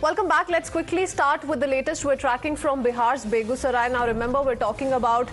Welcome back. Let's quickly start with the latest we're tracking from Bihar's Begusarai. Now remember, we're talking about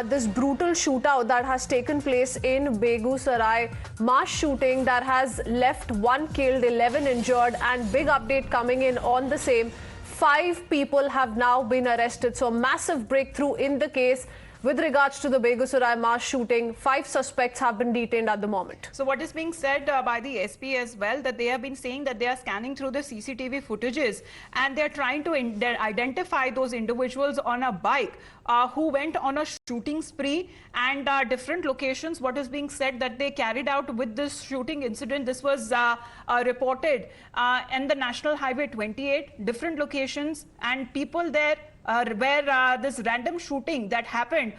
this brutal shootout that has taken place in Begusarai. Mass shooting that has left 1 killed, 11 injured, and big update coming in on the same. 5 people have now been arrested. So massive breakthrough in the case. With regards to the Begusarai mass shooting, 5 suspects have been detained at the moment. So what is being said by the SP as well, that they have been saying that they are scanning through the CCTV footages and they're trying to identify those individuals on a bike who went on a shooting spree and different locations. What is being said that they carried out with this shooting incident, this was reported in the National Highway 28, different locations and people there where this random shooting that happened,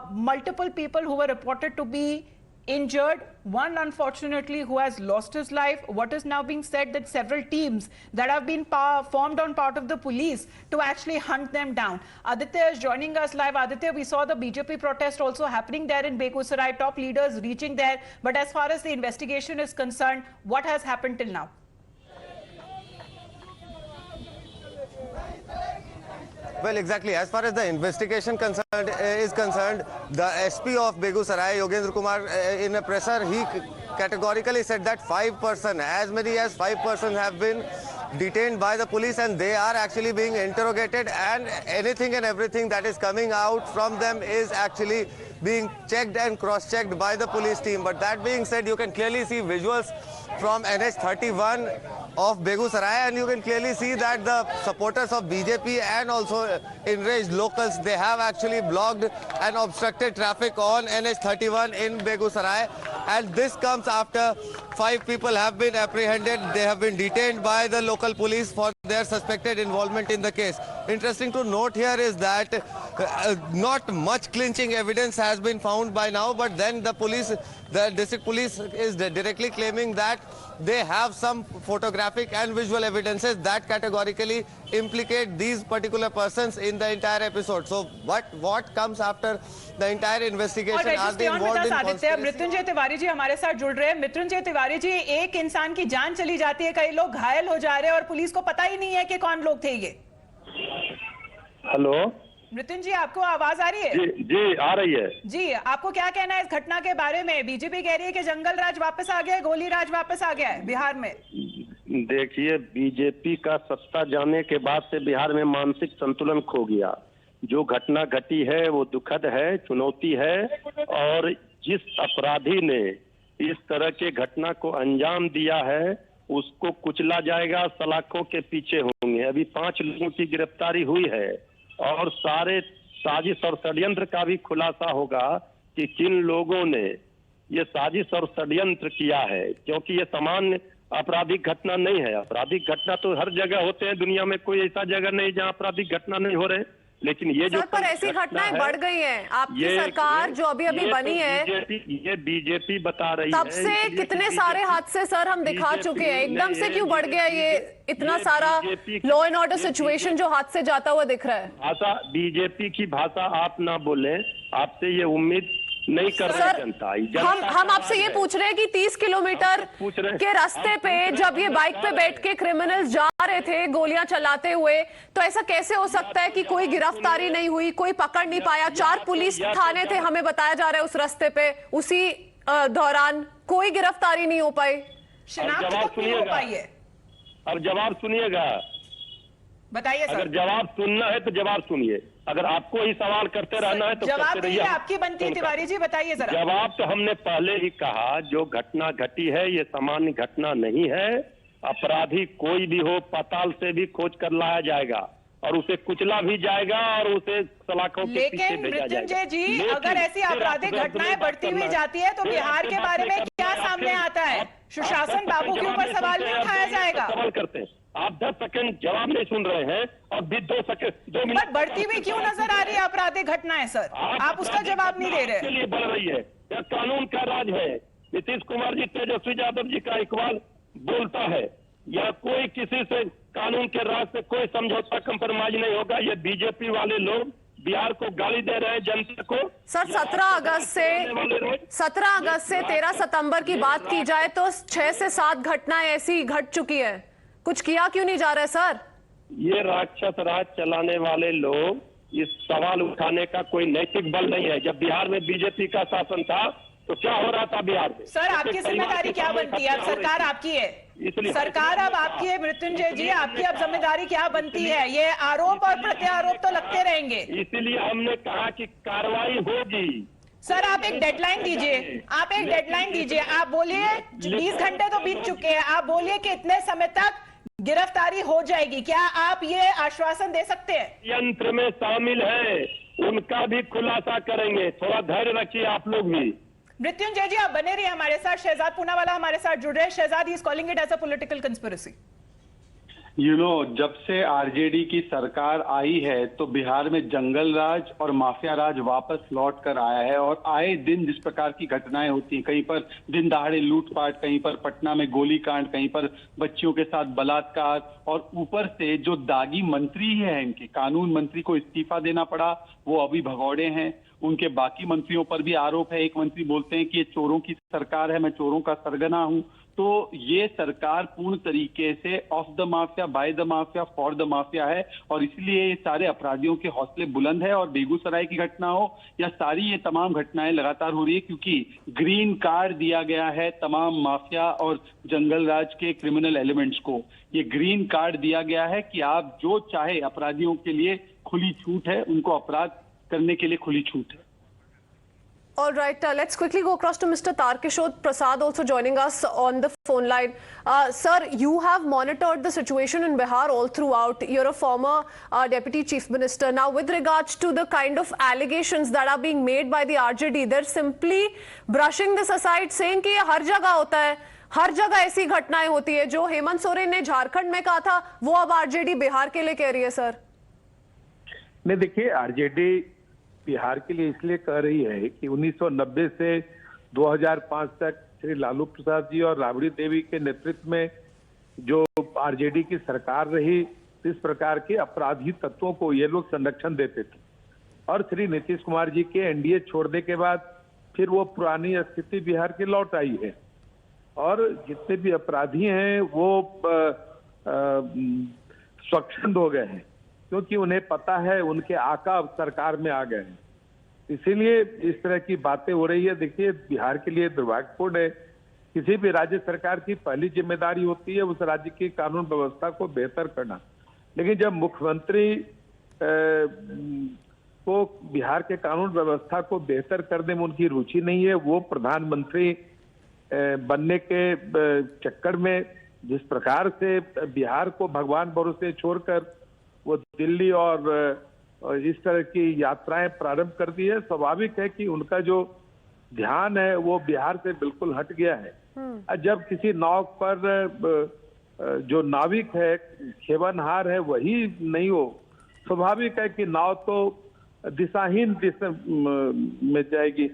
multiple people who were reported to be injured, one unfortunately who has lost his life. What is now being said that several teams that have been formed on part of the police to actually hunt them down. Aditya is joining us live. Aditya, we saw the BJP protest also happening there in Begusarai, top leaders reaching there. But as far as the investigation is concerned, what has happened till now? Well, exactly. As far as the investigation is concerned, the SP of Begusarai, Yogendra Kumar, in a presser, he categorically said that as many as 5 persons have been detained by the police and they are actually being interrogated, and anything and everything that is coming out from them is actually being checked and cross-checked by the police team. But that being said, you can clearly see visuals from NH31 of Begusarai, and you can clearly see that the supporters of BJP and also enraged locals, they have actually blocked and obstructed traffic on NH31 in Begusarai. And this comes after 5 people have been apprehended. They have been detained by the local police for their suspected involvement in the case. Interesting to note here is that not much clinching evidence has been found by now, but then the district police is directly claiming that they have some photographic and visual evidences that categorically implicate these particular persons in the entire episode. So what comes after the entire investigation? Are they involved in conspiracy? Mrityunjay Tiwari ji हमारे साथ जुड़ रहे हैं। मृत्युंजय तिवारी जी, एक इंसान की जान चली जाती है, कई लोग घायल हो जा रहे हैं और पुलिस को पता ही नहीं है कि कौन लोग थे ये। हेलो मृत्युंजय जी, आपको आवाज आ रही है? जी आ रही है जी। आपको क्या कहना है इस घटना के बारे में? बीजेपी कह रही है कि जंगल राज वापस आ गया है, गोली राज वापस आ गया है बिहार में। देखिए, बीजेपी का सत्ता जाने के बाद से बिहार में मानसिक संतुलन खो गया। जो घटना घटी है वो दुखद है, चुनौती है, और जिस अपराधी ने इस तरह के घटना को अंजाम दिया है उसको कुचला जाएगा, सलाखों के पीछे होंगे। अभी 5 लोगों की गिरफ्तारी हुई है और सारे साजिश और षड्यंत्र का भी खुलासा होगा कि किन लोगों ने ये साजिश और षड्यंत्र किया है, क्योंकि ये सामान्य आपराधिक घटना नहीं है। आपराधिक घटना तो हर जगह होते हैं दुनिया में, कोई ऐसा जगह नहीं जहां आपराधिक घटना नहीं हो रहे। लेकिन ये जो पर ऐसी घटनाएं बढ़ गई हैं। आपकी सरकार जो अभी बनी है, ये बीजेपी बता रही है। तब से कितने सारे हादसे सर हम दिखा चुके हैं, एकदम से क्यों बढ़ गया ये इतना सारा लॉ एंड ऑर्डर सिचुएशन जो हाथ से जाता हुआ दिख रहा है? भाषा बीजेपी की भाषा आप ना बोले, आपसे ये उम्मीद नहीं कर रही जनता। हम आपसे ये पूछ रहे हैं कि 30 किलोमीटर के रास्ते पे जब ये बाइक पे बैठ के क्रिमिनल्स जा रहे थे गोलियां चलाते हुए, तो ऐसा कैसे हो सकता है कि कोई गिरफ्तारी नहीं हुई, कोई पकड़ नहीं पाया? 4 पुलिस थाने थे, हमें बताया जा रहा है उस रास्ते पे, उसी दौरान कोई गिरफ्तारी नहीं हो पाई, शिनाख्त तक नहीं हो पाई है। अब जवाब सुनिएगा, बताइए सर। अगर जवाब सुनना है तो जवाब सुनिए, अगर आपको ही सवाल करते रहना है तो जवाब करते रहिए। आपकी बनती है तिवारी जी, बताइए जरा। जवाब तो हमने पहले ही कहा, जो घटना घटी है ये सामान्य घटना नहीं है। अपराधी कोई भी हो, पाताल से भी खोज कर लाया जाएगा और उसे कुचला भी जाएगा और उसे सलाखों के पीछे भेजा जाएगा। मृत्युंजय जी, अगर ऐसी आपराधिक घटनाएं बढ़ती हुई जाती है तो बिहार के बारे में क्या सामने आता है? सुशासन बाबू के ऊपर सवाल नहीं उठाया जाएगा? सवाल करते हैं आप, 10 सेकंड जवाब नहीं सुन रहे हैं और भी 2 मिनट बढ़ती हुई क्यों नजर आ रही है आपराधिक घटनाएं सर? आप उसका जवाब नहीं दे रहे। लिए बढ़ रही है, यह कानून का राज है। नीतीश कुमार जी, तेजस्वी यादव जी का इकबाल बोलता है, या कोई किसी से कानून के राज से कोई समझौता कंप्रोमाइज नहीं होगा। ये बीजेपी वाले लोग बिहार को गाली दे रहे हैं, जनता को। सर 17 अगस्त से 13 सितंबर की बात की जाए तो 6 से 7 घटनाएं ऐसी घट चुकी है, कुछ किया क्यों नहीं जा रहा है सर? ये राक्षस राज चलाने वाले लोग इस सवाल उठाने का कोई नैतिक बल नहीं है। जब बिहार में बीजेपी का शासन था तो क्या हो रहा था बिहार में? सर आपकी जिम्मेदारी क्या बनती है? अब सरकार आपकी है, सरकार अब आपकी है मृत्युंजय जी, आपकी अब जिम्मेदारी क्या बनती है? ये आरोप और प्रत्यारोप तो लगते रहेंगे, इसीलिए हमने कहा कि कार्रवाई होगी। सर आप एक डेडलाइन दीजिए, आप एक डेडलाइन दीजिए। आप बोलिए 20 घंटे तो बीत चुके हैं, आप बोलिए कि इतने समय तक गिरफ्तारी हो जाएगी। क्या आप ये आश्वासन दे सकते हैं? यंत्र में शामिल है, उनका भी खुलासा करेंगे। थोड़ा धैर्य रखिए आप लोग भी। मृत्युंजय जी आप बने रहिए हमारे साथ। शहजाद पूनावाला हमारे साथ जुड़ रहे हैं। Shahzad, he is calling it as a political conspiracy. जब से आरजेडी की सरकार आई है तो बिहार में जंगल राज और माफिया राज वापस लौट कर आया है। और आए दिन जिस प्रकार की घटनाएं होती हैं, कहीं पर दिन दहाड़े लूटपाट, कहीं पर पटना में गोलीकांड, कहीं पर बच्चियों के साथ बलात्कार, और ऊपर से जो दागी मंत्री है इनके कानून मंत्री को इस्तीफा देना पड़ा, वो अभी भगौड़े हैं। उनके बाकी मंत्रियों पर भी आरोप है। एक मंत्री बोलते हैं कि ये चोरों की सरकार है, मैं चोरों का सरगना हूं। तो ये सरकार पूर्ण तरीके से of the mafia, by the mafia, for the mafia है। और इसलिए ये सारे अपराधियों के हौसले बुलंद है। और बेगूसराय की घटना हो या सारी ये तमाम घटनाएं लगातार हो रही है, क्योंकि ग्रीन कार्ड दिया गया है तमाम माफिया और जंगल राज के क्रिमिनल एलिमेंट्स को। ये ग्रीन कार्ड दिया गया है कि आप जो चाहे, अपराधियों के लिए खुली छूट है, उनको अपराध करने के लिए खुली छूट है। All right, let's quickly go across to Mr. Tarkishore Prasad, also joining us on the phone line. Sir, you have monitored the situation in Bihar all throughout. You're a former Deputy Chief Minister. Now, with regards to the kind of allegations that are being made by the RJD, they're simply brushing this aside, saying कि ये हर जगह होता है, हर जगह ऐसी घटनाएं होती है। जो हेमंत सोरेन ने झारखंड में कहा था, वो अब RJD बिहार के लिए कह रही है। सर नहीं, देखिए, RJD बिहार के लिए इसलिए कह रही है कि 1990 से 2005 तक श्री लालू प्रसाद जी और राबड़ी देवी के नेतृत्व में जो आरजेडी की सरकार रही, इस प्रकार के अपराधी तत्वों को ये लोग संरक्षण देते थे। और श्री नीतीश कुमार जी के एनडीए छोड़ने के बाद फिर वो पुरानी स्थिति बिहार की लौट आई है। और जितने भी अपराधी हैं वो स्वच्छंद हो गए हैं, क्योंकि उन्हें पता है उनके आका अब सरकार में आ गए हैं। इसीलिए इस तरह की बातें हो रही है। देखिए, बिहार के लिए दुर्भाग्यपूर्ण है। किसी भी राज्य सरकार की पहली जिम्मेदारी होती है उस राज्य की कानून व्यवस्था को बेहतर करना। लेकिन जब मुख्यमंत्री को बिहार के कानून व्यवस्था को बेहतर करने में उनकी रुचि नहीं है, वो प्रधानमंत्री बनने के चक्कर में जिस प्रकार से बिहार को भगवान भरोसे छोड़कर वो दिल्ली और इस तरह की यात्राएं प्रारंभ कर दी है, स्वाभाविक है कि उनका जो ध्यान है वो बिहार से बिल्कुल हट गया है। जब किसी नाव पर जो नाविक है, खेवनहार है, वही नहीं हो, स्वाभाविक है कि नाव तो दिशाहीन दिशा में जाएगी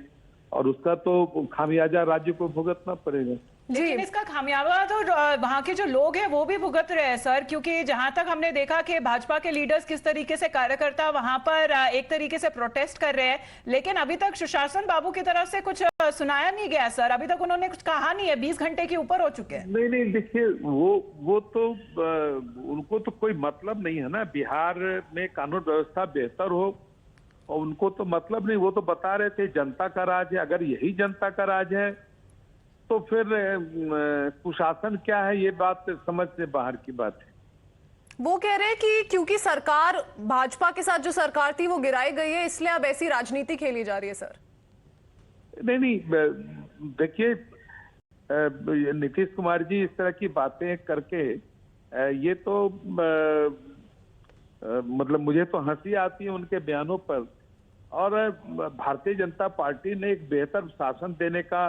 और उसका तो खामियाजा राज्य को भुगतना पड़ेगा। लेकिन इसका खामियाजा तो वहां के जो लोग हैं वो भी भुगत रहे हैं सर, क्योंकि जहां तक हमने देखा कि भाजपा के लीडर्स किस तरीके से कार्यकर्ता वहां पर एक तरीके से प्रोटेस्ट कर रहे हैं, लेकिन अभी तक सुशासन बाबू की तरफ से कुछ सुनाया नहीं गया सर। अभी तक उन्होंने कुछ कहा नहीं है, 20 घंटे के ऊपर हो चुके हैं। नहीं, देखिए, वो तो उनको तो कोई मतलब नहीं है ना बिहार में कानून व्यवस्था बेहतर हो, और उनको तो मतलब नहीं। वो तो बता रहे थे जनता का राज है। अगर यही जनता का राज है तो फिर कुशासन क्या है, ये बात समझ से बाहर की बात है। वो कह रहे हैं कि क्योंकि सरकार भाजपा के साथ जो सरकार थी वो गिराई गई है, इसलिए अब ऐसी राजनीति खेली जा रही है। सर नहीं, देखिए, नीतीश कुमार जी इस तरह की बातें करके ये तो मतलब मुझे तो हंसी आती है उनके बयानों पर। और भारतीय जनता पार्टी ने एक बेहतर शासन देने का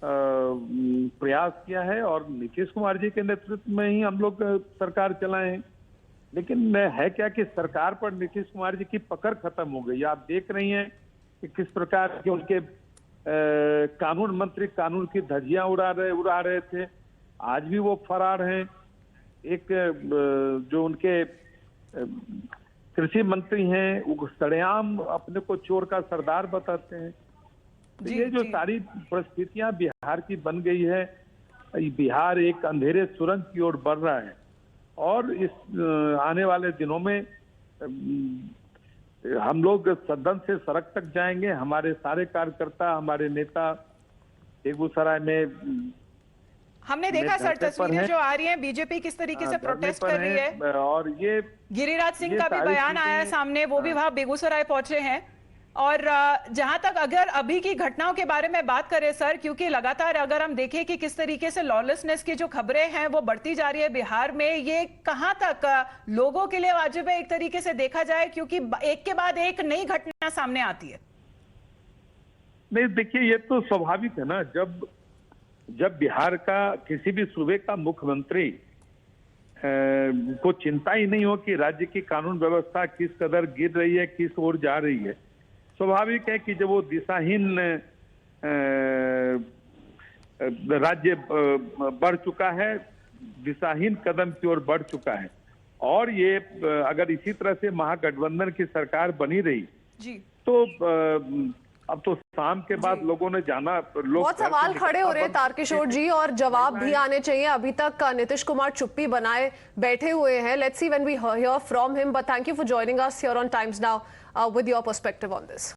प्रयास किया है और नीतीश कुमार जी के नेतृत्व में ही हम लोग सरकार चलाए हैं। लेकिन है क्या कि सरकार पर नीतीश कुमार जी की पकड़ खत्म हो गई। आप देख रही हैं कि किस प्रकार के उनके कानून मंत्री कानून की धज्जियां उड़ा रहे थे, आज भी वो फरार हैं। एक जो उनके कृषि मंत्री हैं वो सरेआम अपने को चोर का सरदार बताते हैं। ये जो सारी परिस्थितियां बिहार की बन गई है, बिहार एक अंधेरे सुरंग की ओर बढ़ रहा है। और इस आने वाले दिनों में हम लोग सदन से सड़क तक जाएंगे। हमारे सारे कार्यकर्ता, हमारे नेता बेगूसराय में हमने देखा सर धरने पर तस्वीरें हैं। जो आ रही हैं, बीजेपी किस तरीके से धरने प्रोटेस्ट पर कर रही है। हैं और ये गिरिराज सिंह का भी सारी बयान आया है चीजें- सामने, वो भी वहां बेगूसराय पहुंचे हैं। और जहां तक अगर अभी की घटनाओं के बारे में बात करें सर, क्योंकि लगातार अगर हम देखें कि किस तरीके से लॉलेसनेस की जो खबरें हैं वो बढ़ती जा रही है बिहार में, ये कहां तक लोगों के लिए वाजिब है एक तरीके से देखा जाए, क्योंकि एक के बाद एक नई घटना सामने आती है। नहीं, देखिए ये तो स्वाभाविक है ना। जब बिहार का किसी भी सूबे का मुख्यमंत्री को चिंता ही नहीं हो कि राज्य की कानून व्यवस्था किस कदर गिर रही है, किस ओर जा रही है, स्वाभाविक है कि जब वो दिशाहीन राज्य बढ़ चुका है, दिशाहीन कदम की ओर बढ़ चुका है, और ये अगर इसी तरह से महागठबंधन की सरकार बनी रही जी तो अब तो शाम के बाद लोगों ने जाना, लोग बहुत सवाल खड़े हो रहे हैं तारकिशोर जी, और जवाब भी आने चाहिए। अभी तक नीतीश कुमार चुप्पी बनाए बैठे हुए हैं। Let's see when we hear from him, but thank you for joining us here on Times Now with your perspective on this.